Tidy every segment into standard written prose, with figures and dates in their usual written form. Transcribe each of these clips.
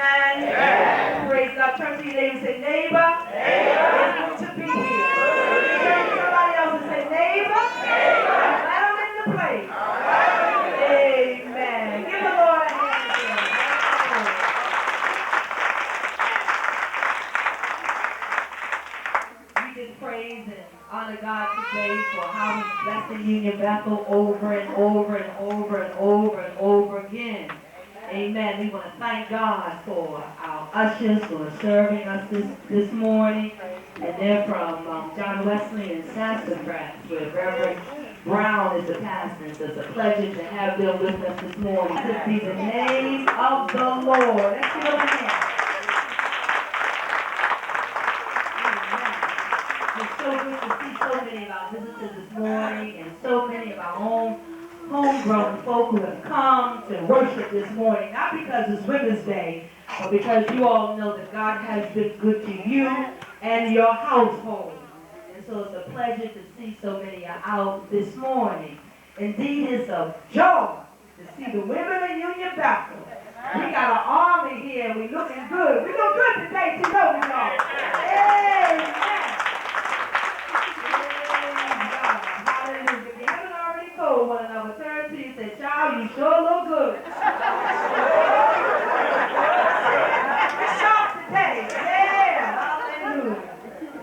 amen? Amen. Praise God. Turn to your neighbor and say, neighbor, it's good to be here. Turn to somebody else and say, neighbor, I'm glad I'm in the place. Amen. Give the Lord a hand again. We just praise and honor God today for how He's blessing Union Bethel over and over and over and over and over again. Amen. We want to thank God for our ushers for serving us this morning. And they're from John Wesley and Sassafras, where Reverend Brown is the pastor. So it's a pleasure to have them with us this morning. To be the name of the Lord. Let's give them a hand. It's so good to see so many of our visitors this morning and so many of our homegrown folk who have come to worship this morning, not because it's Women's Day, but because you all know that God has been good to you and your household. And so it's a pleasure to see so many are out this morning. Indeed, it's a joy to see the women of Union Bethel. We got an army here, and we're looking good. We look good today, too, don't we, y'all? Amen. Told one another, turn to you and say, child, you sure look good. We're sharp today. Yeah, hallelujah.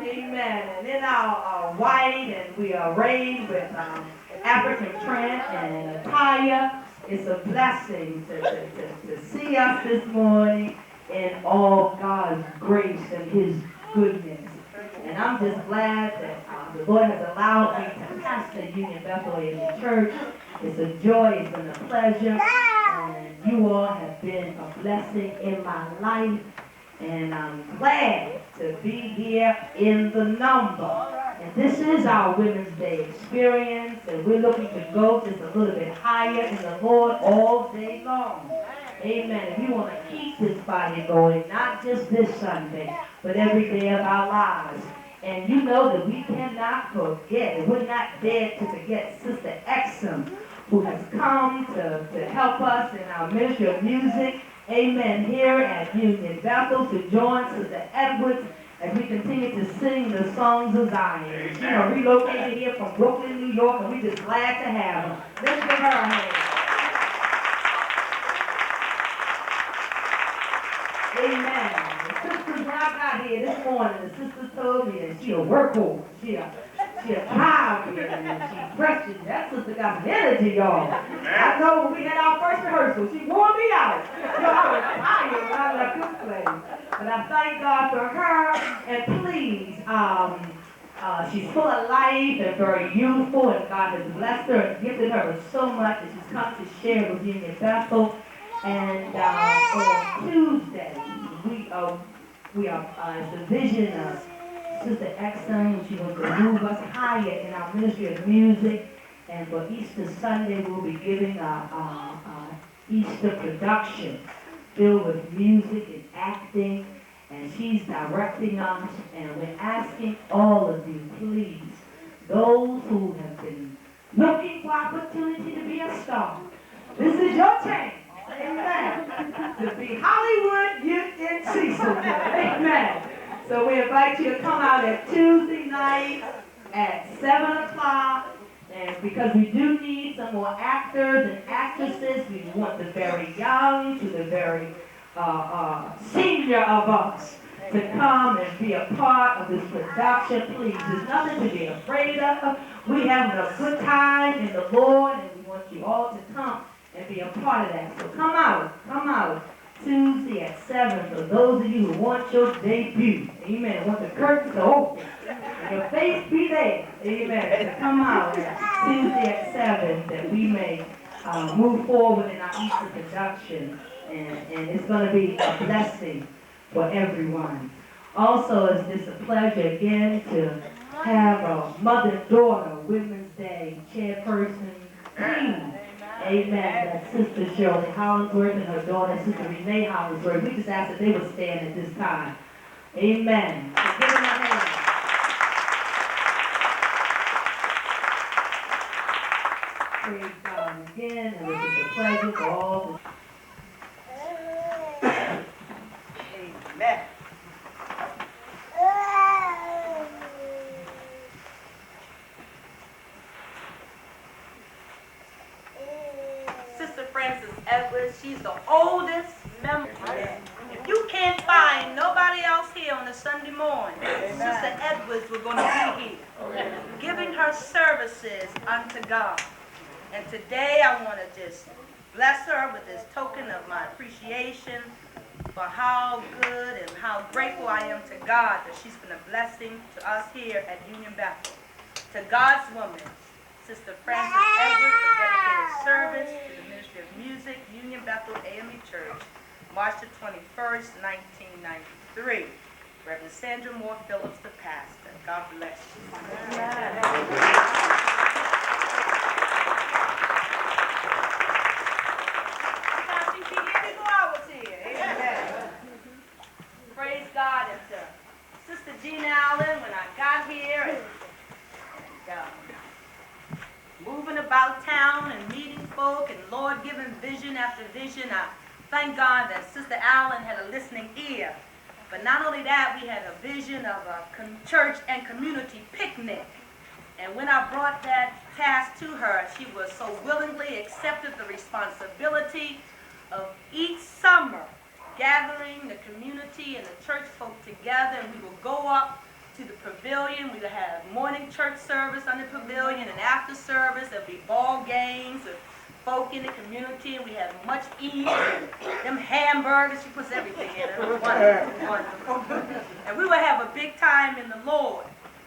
Amen. And in our white, and we are arrayed with African print and attire. It's a blessing to see us this morning in all God's grace and His goodness. And I'm just glad that the Lord has allowed me to pastor Union Bethel in the church. It's a joy, it's been a pleasure, and you all have been a blessing in my life. And I'm glad to be here in the number. And this is our Women's Day experience, and we're looking to go just a little bit higher in the Lord all day long. Amen. And we want to keep this body going, not just this Sunday, but every day of our lives. And you know that we cannot forget, we're not dead to forget Sister Exum, who has come to help us in our ministry of music. Amen. Here at Union Bethel to join Sister Edwards as we continue to sing the songs of Zion. She relocated here from Brooklyn, New York, and we're just glad to have her. Let's give her a hand. Amen. The sisters, when I got here this morning, the sisters told me that she a workhorse. She a child here, and she's precious. That sister got some energy, y'all. I know when we had our first rehearsal, she wore me out. I was tired when I left this place. But I thank God for her, and please, she's full of life and very youthful, and God has blessed her and gifted her with so much that she's come to share with Union Bethel. And on Tuesday, we are as the vision of Sister Exum. She wants to move us higher in our ministry of music. And for Easter Sunday, we'll be giving our Easter production filled with music and acting. And she's directing us. And we're asking all of you, please, those who have been looking for opportunity to be a star, this is your chance. Amen. To be Hollywood Youth in Cecilton. Amen. So we invite you to come out at Tuesday night at 7 o'clock. And because we do need some more actors and actresses, we want the very young to the very senior of us to come and be a part of this production. Please, there's nothing to be afraid of. We having a good time in the Lord, and we want you all to come and be a part of that. So come out Tuesday at 7 for those of you who want your debut. Amen. Want the curtains to open and your face be there. Amen. So come out Tuesday at 7 that we may move forward in our Easter production. And it's going to be a blessing for everyone. Also, it's just a pleasure again to have a mother-daughter Women's Day chairperson. Amen. That's Sister Shirley Hollingsworth and her daughter, Sister Renee Hollingsworth. We just ask that they would stand at this time. Amen. So give them a hand. Praise God again, and it was a pleasure for all. Edwards. She's the oldest member. If you can't find nobody else here on a Sunday morning, Sister Edwards, we're going to be here, giving her services unto God. And today I want to just bless her with this token of my appreciation for how good and how grateful I am to God that she's been a blessing to us here at Union Bethel. To God's woman, Sister Frances Edwards, for dedicated service to the Ministry of Music, Union Bethel AME Church, March the 21st, 1993. Reverend Sandra Moore Phillips, the pastor. God bless you. She here before I was here. Amen. Praise God. And to Sister Gina Allen, when I got here and moving about town and meeting folk and Lord giving vision after vision, I thank God that Sister Allen had a listening ear. But not only that, we had a vision of a church and community picnic. And when I brought that task to her, she was so willingly accepted the responsibility of each summer gathering the community and the church folk together, and we will go up to the pavilion. We will have morning church service on the pavilion, and after service there'll be ball games with folk in the community, and we have much eat, and them hamburgers, she puts everything in it. It was wonderful, wonderful. And we will have a big time in the Lord.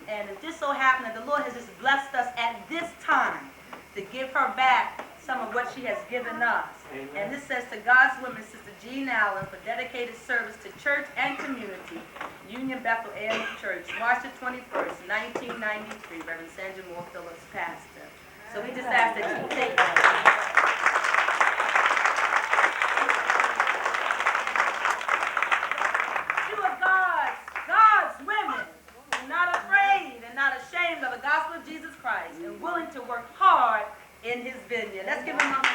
And it just so happened that the Lord has just blessed us at this time to give her back some of what she has given us. Amen. And this says, to God's woman, Sister Jean Allen, for dedicated service to church and community, Union Bethel AME Church, March the 21st, 1993, Reverend Sandra Moore Phillips, pastor. So we just ask that you take that. You are God's women, who are not afraid and not ashamed of the gospel of Jesus Christ, and willing to work hard in his vineyard. Let's give him a hand.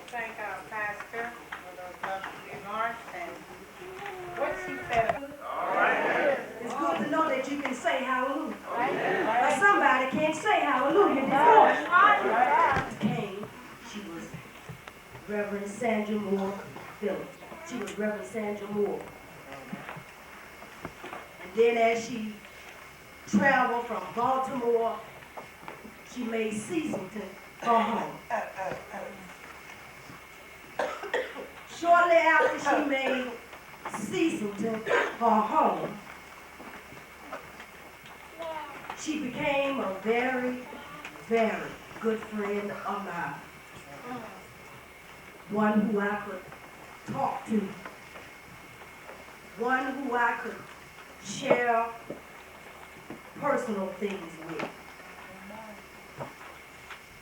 Thank our pastor for those lovely remarks and what she said. All right. It's good to know that you can say hallelujah. But somebody can't say hallelujah this morning. She was Reverend Sandra Moore Phillips. She was Reverend Sandra Moore. And then as she traveled from Baltimore, she made Cecilton her home. Shortly after she made Cecilton her home, she became a very, very good friend of mine. One who I could talk to. One who I could share personal things with.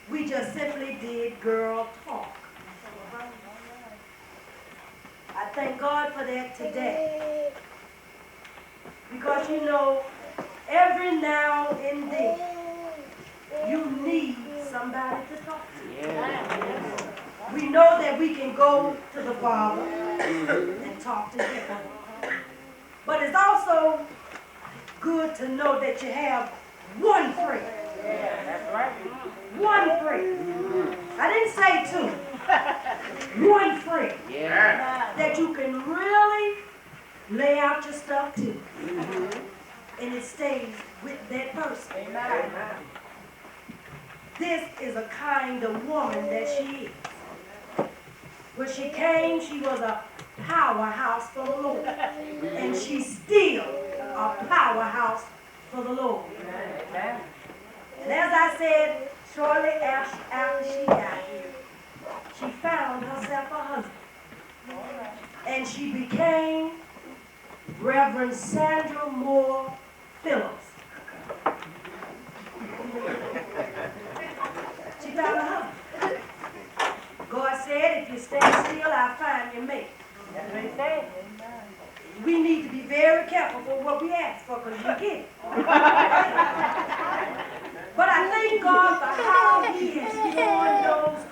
We just simply did girl talk. I thank God for that today. Because you know, every now and then, you need somebody to talk to. Yeah. We know that we can go to the Father and talk to Him. But it's also good to know that you have one friend. Yeah, that's right. One friend. I didn't say two. One friend. Yeah. That you can really lay out your stuff to. And it stays with that person. Amen. This is a kind of woman that she is. When she came, she was a powerhouse for the Lord. And she's still a powerhouse for the Lord. Amen. And as I said, shortly after she got here, she found herself a husband. And she became Reverend Sandra Moore Phillips. She found a husband. God said, if you stand still, I'll find your mate. That's what he said. We need to be very careful for what we ask for, because you get it. But I thank God for how He has worn those